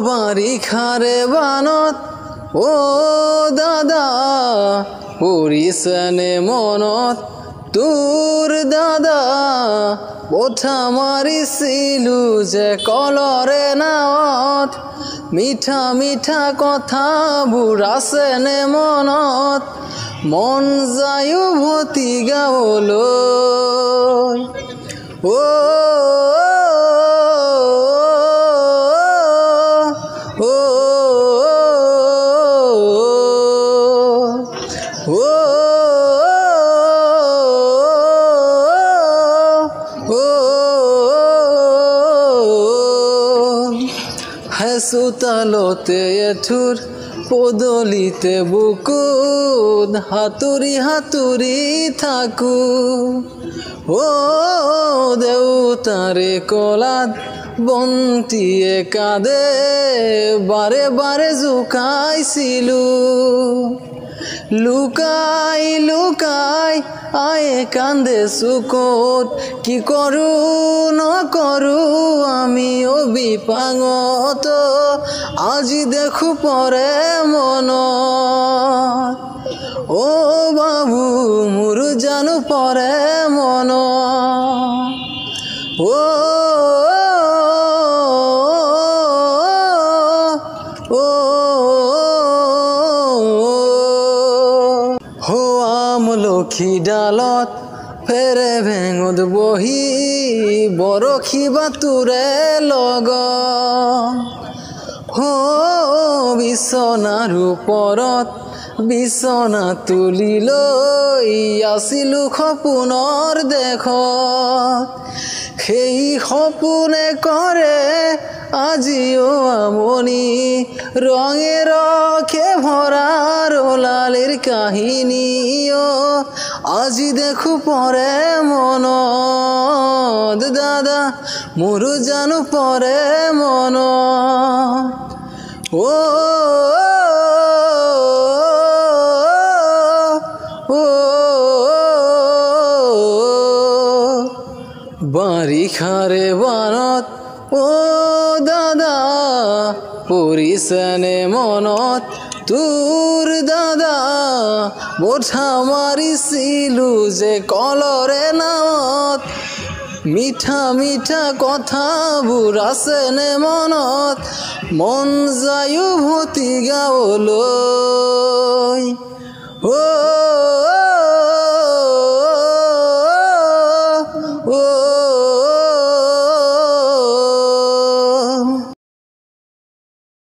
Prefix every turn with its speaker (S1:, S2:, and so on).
S1: বাৰিষাৰে বানত দাদা পৰিছেনে মনত তোৰ দাদা পথা মাৰিছিলো যে কলৰে নাৱত মিঠা মিঠা কথাবোৰ আছেনে মনত মন যায় উভতি গাঁৱলৈ হেচোতালতে এঠুৰ পদলিতে বুকুত হাতুৰি হাতুৰি থাকো দেউতাৰে কলাত বন্তিয়ে কাঁদে বাৰে বাৰে জোকাইছিলো লুকাই লুকাই আয়ে কান্দে চুকত কি কৰো নকৰো আমি অবিপাঙত আজি দেখো পৰে মনত বাবু মোৰ জানো পৰে মনত আমলখি ডালত ফেৰে ভেঙত বহি বৰশী বাতুৰে লগত বিছনাৰ ওপৰত বিছনা তুলি লৈ আছিলো সপোনৰ দেশত সেই সপোনে কৰে আজিও আমনি ৰঙে ৰখে ভৰা ৰলালিৰ কাহিনী আজি দেখো পৰে মনত দাদা মোৰ জানো পৰে মনত বাৰিষাৰে বানত দাদা পৰিছেনে মনত তোৰ দাদা বঠা মাৰিছিলো যে কলৰে নাৱত মিঠা মিঠা কথাবোৰ আছেনে মনত মন যায় উভতি গাঁৱলৈ